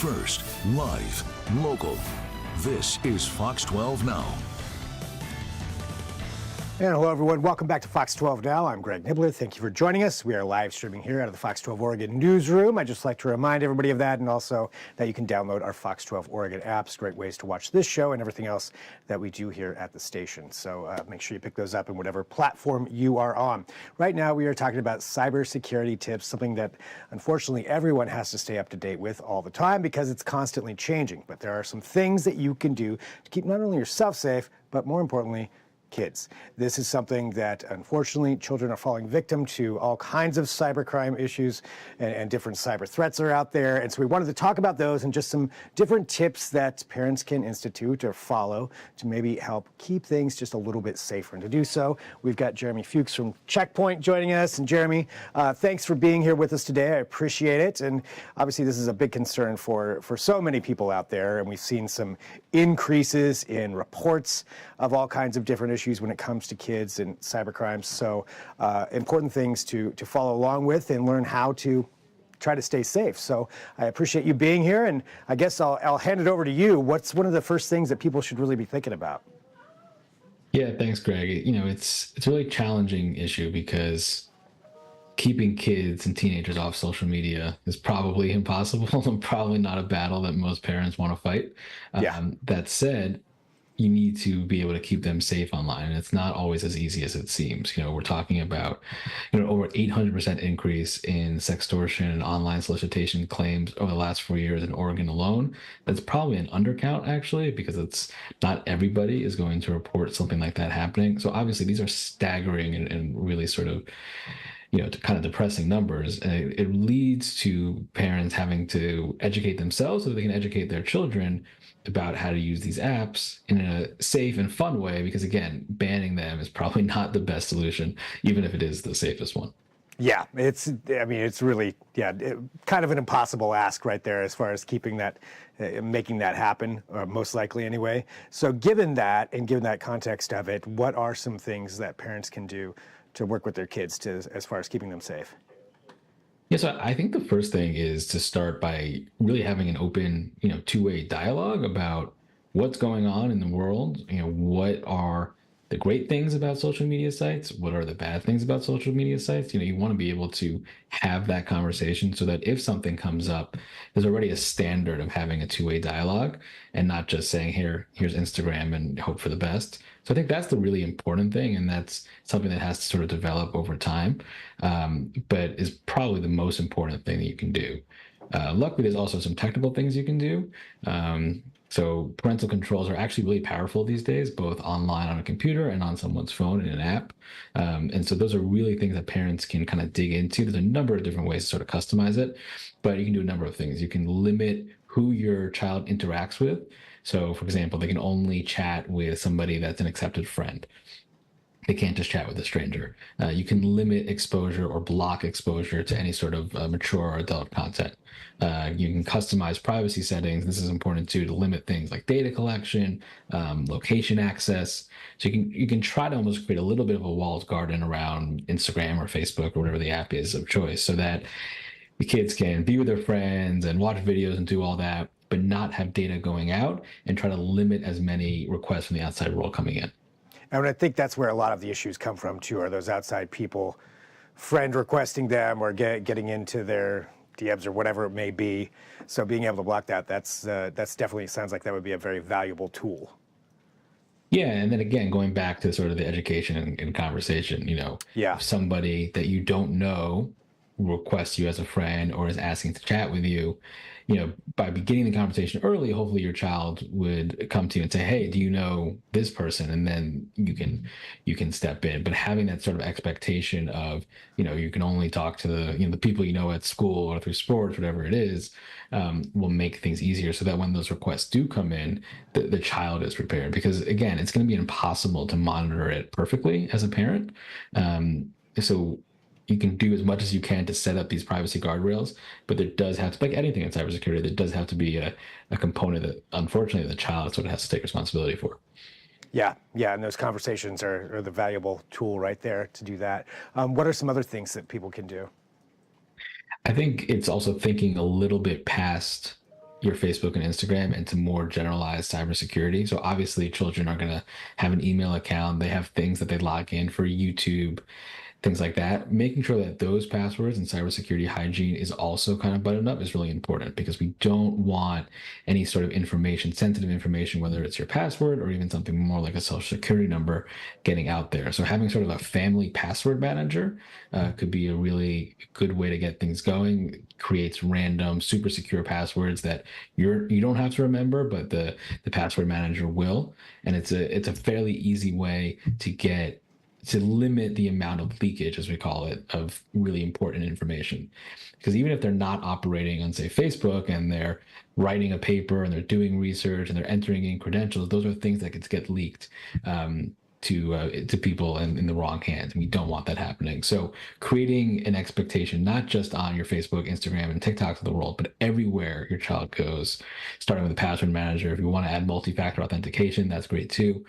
first, live, local. This is Fox 12 Now. And hello, everyone. Welcome back to Fox 12 Now. I'm Greg Nibbler. Thank you for joining us. We are live streaming here out of the Fox 12 Oregon newsroom. I'd just like to remind everybody of that, and also that you can download our Fox 12 Oregon apps. Great ways to watch this show and everything else that we do here at the station. So make sure you pick those up in whatever platform you are on. Right now, we are talking about cybersecurity tips, something that unfortunately everyone has to stay up to date with all the time because it's constantly changing. But there are some things that you can do to keep not only yourself safe, but more importantly, kids. This is something that, unfortunately, children are falling victim to all kinds of cybercrime issues and different cyber threats are out there. And so we wanted to talk about those and just some different tips that parents can institute or follow to maybe help keep things just a little bit safer. And to do so, we've got Jeremy Fuchs from Checkpoint joining us. And Jeremy, thanks for being here with us today. I appreciate it. And obviously, this is a big concern for so many people out there. And we've seen some increases in reports of all kinds of different issues when it comes to kids and cybercrimes. So important things to follow along with and learn how to try to stay safe. So I appreciate you being here, and I guess I'll hand it over to you. What's one of the first things that people should really be thinking about? Yeah, thanks, Greg. It's a really challenging issue because keeping kids and teenagers off social media is probably impossible and probably not a battle that most parents want to fight. That said, you need to be able to keep them safe online. And it's not always as easy as it seems. We're talking about, over 800% increase in sextortion and online solicitation claims over the last 4 years in Oregon alone. That's probably an undercount, actually, because it's not everybody is going to report something like that happening. So obviously these are staggering and really sort of, kind of depressing numbers. And it leads to parents having to educate themselves so that they can educate their children about how to use these apps in a safe and fun way, because again, banning them is probably not the best solution, even if it is the safest one. Yeah, it's really, kind of an impossible ask right there as far as keeping that, making that happen, most likely anyway. So given that, and given that context of it, what are some things that parents can do to work with their kids as far as keeping them safe? Yeah, so I think the first thing is to start by really having an open, two-way dialogue about what's going on in the world. What are the great things about social media sites? What are the bad things about social media sites? You want to be able to have that conversation so that if something comes up, there's already a standard of having a two-way dialogue and not just saying, here's Instagram and hope for the best. So I think that's the really important thing, and that's something that has to sort of develop over time, but is probably the most important thing that you can do. Luckily, there's also some technical things you can do. So parental controls are actually really powerful these days, both online on a computer and on someone's phone in an app. And so those are really things that parents can kind of dig into. There's a number of different ways to sort of customize it, but you can do a number of things. You can limit who your child interacts with. So, for example, they can only chat with somebody that's an accepted friend. They can't just chat with a stranger. You can limit exposure or block exposure to any sort of mature or adult content. You can customize privacy settings. This is important too, to limit things like data collection, location access. So you can try to almost create a little bit of a walled garden around Instagram or Facebook or whatever the app is of choice, so that the kids can be with their friends and watch videos and do all that, but not have data going out, and try to limit as many requests from the outside world coming in. And I think that's where a lot of the issues come from too, are those outside people, friend requesting them or getting into their DMs or whatever it may be. So being able to block that's definitely, sounds like that would be a very valuable tool. Yeah, and then again, going back to sort of the education and conversation, if somebody that you don't know requests you as a friend or is asking to chat with you, by beginning the conversation early, hopefully your child would come to you and say, hey, do you know this person? And then you can step in. But having that sort of expectation of, you can only talk to the people at school or through sports, whatever it is, will make things easier, so that when those requests do come in, the child is prepared. Because again, it's going to be impossible to monitor it perfectly as a parent. So you can do as much as you can to set up these privacy guardrails, but there does have to, like anything in cybersecurity, there does have to be a component that, unfortunately, the child sort of has to take responsibility for. Yeah, and those conversations are the valuable tool right there to do that. What are some other things that people can do? I think it's also thinking a little bit past, your Facebook and Instagram into more generalized cybersecurity. So obviously, children are going to have an email account. They have things that they log in for YouTube, things like that. Making sure that those passwords and cybersecurity hygiene is also kind of buttoned up is really important, because we don't want any sort of information, sensitive information, whether it's your password or even something more like a social security number, getting out there. So having sort of a family password manager could be a really good way to get things going. It creates random, super secure passwords that you don't have to remember, but the password manager will. And it's a fairly easy way to limit the amount of leakage, as we call it, of really important information. Because even if they're not operating on, say, Facebook, and they're writing a paper and they're doing research and they're entering in credentials, those are things that could get leaked to people in the wrong hands. And we don't want that happening. So creating an expectation, not just on your Facebook, Instagram, and TikToks of the world, but everywhere your child goes, starting with a password manager. If you want to add multi-factor authentication, that's great too.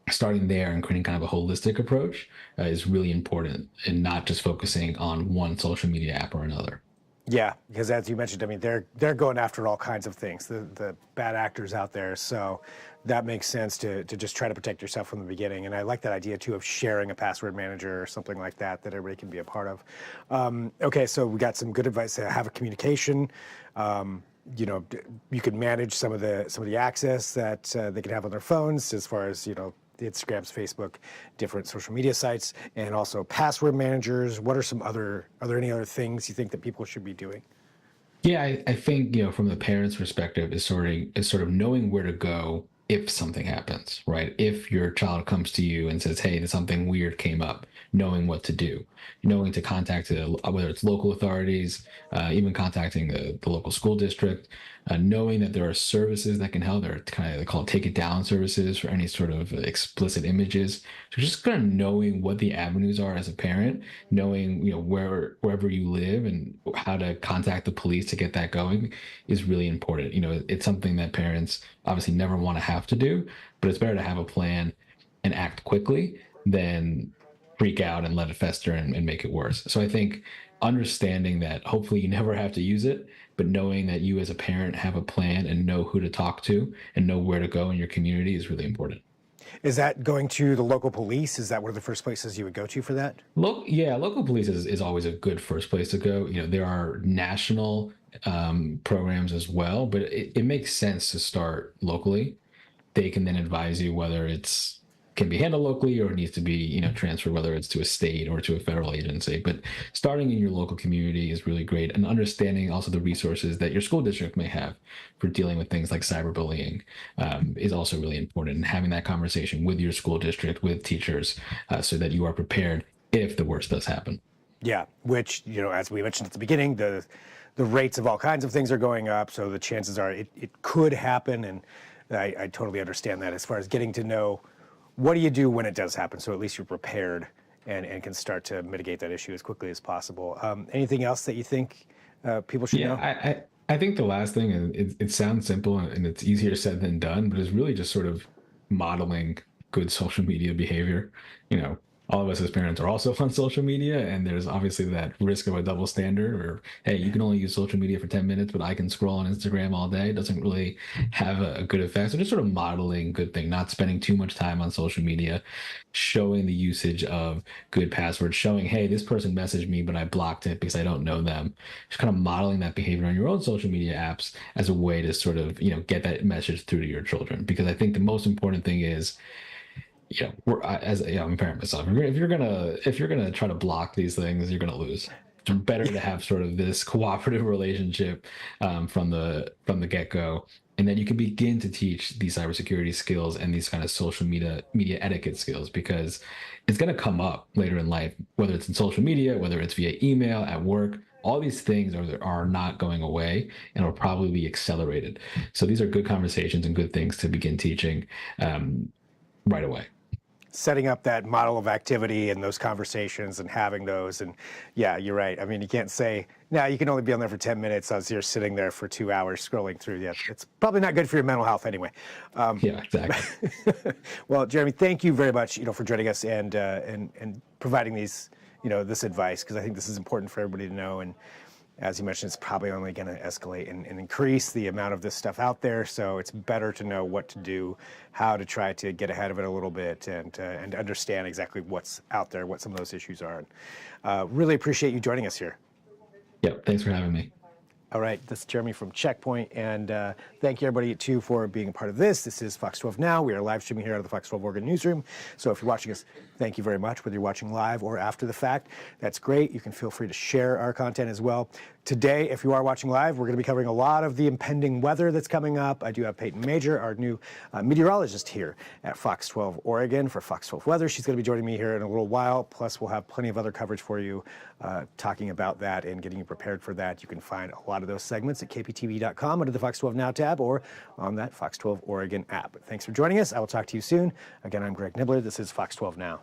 Starting there and creating kind of a holistic approach is really important, and not just focusing on one social media app or another. Yeah, because as you mentioned, I mean, they're going after all kinds of things, the bad actors out there. So that makes sense to just try to protect yourself from the beginning. And I like that idea too of sharing a password manager or something like that everybody can be a part of. Okay, so we got some good advice to have a communication. You can manage some of the access that they can have on their phones, as far as Instagram's, Facebook, different social media sites, and also password managers. What are are there any other things you think that people should be doing? Yeah, I think, from the parent's perspective, is sort of knowing where to go if something happens, right? If your child comes to you and says, "Hey, something weird came up," knowing what to do, knowing to contact whether it's local authorities, even contacting the local school district, knowing that there are services that can help. They call it take it down services for any sort of explicit images. So just kind of knowing what the avenues are as a parent, knowing wherever you live and how to contact the police to get that going is really important. It's something that parents obviously never want to have to do, but it's better to have a plan and act quickly than freak out and let it fester and make it worse. So I think understanding that hopefully you never have to use it, but knowing that you as a parent have a plan and know who to talk to and know where to go in your community is really important. Is that going to the local police? Is that one of the first places you would go to for that? Yeah, local police is always a good first place to go. There are national programs as well, but it makes sense to start locally. They can then advise you whether it's can be handled locally or it needs to be transferred, whether it's to a state or to a federal agency. But starting in your local community is really great, and understanding also the resources that your school district may have for dealing with things like cyberbullying is also really important, and having that conversation with your school district, with teachers, so that you are prepared if the worst does happen. Yeah, which as we mentioned at the beginning, the rates of all kinds of things are going up, so the chances are it could happen. And I totally understand that, as far as getting to know what do you do when it does happen, so at least you're prepared and can start to mitigate that issue as quickly as possible. Anything else that you think people should know? I think the last thing, and it sounds simple and it's easier said than done, but it's really just sort of modeling good social media behavior. All of us as parents are also on social media, and there's obviously that risk of a double standard, or hey, you can only use social media for 10 minutes, but I can scroll on Instagram all day. It doesn't really have a good effect. So just sort of modeling good thing, not spending too much time on social media, showing the usage of good passwords, showing, hey, this person messaged me, but I blocked it because I don't know them. Just kind of modeling that behavior on your own social media apps as a way to sort of, get that message through to your children. Because I think the most important thing is, I'm a parent myself. If you're gonna try to block these things, you're gonna lose. It's better to have sort of this cooperative relationship from the get-go, and then you can begin to teach these cybersecurity skills and these kind of social media etiquette skills, because it's going to come up later in life, whether it's in social media, whether it's via email, at work. All these things are not going away and will probably be accelerated. So these are good conversations and good things to begin teaching right away. Setting up that model of activity and those conversations and having those. And yeah, you're right. I mean, you can't say, no, you can only be on there for 10 minutes as you're sitting there for 2 hours scrolling through. Yeah, it's probably not good for your mental health anyway. Yeah, exactly. Well, Jeremy, thank you very much, for joining us and providing these, this advice, because I think this is important for everybody to know. And as you mentioned, it's probably only going to escalate and increase the amount of this stuff out there. So it's better to know what to do, how to try to get ahead of it a little bit, and understand exactly what's out there, what some of those issues are. Really appreciate you joining us here. Yep, thanks for having me. All right, this is Jeremy from Checkpoint, and thank you everybody too for being a part of this. This is Fox 12 Now. We are live streaming here out of the Fox 12 Oregon newsroom. So if you're watching us, thank you very much. Whether you're watching live or after the fact, that's great. You can feel free to share our content as well. Today, if you are watching live, we're going to be covering a lot of the impending weather that's coming up. I do have Peyton Major, our new meteorologist here at Fox 12 Oregon for Fox 12 Weather. She's going to be joining me here in a little while. Plus, we'll have plenty of other coverage for you talking about that and getting you prepared for that. You can find a lot of those segments at kptv.com under the Fox 12 Now tab or on that Fox 12 Oregon app. Thanks for joining us. I will talk to you soon. Again, I'm Greg Nibbler. This is Fox 12 Now.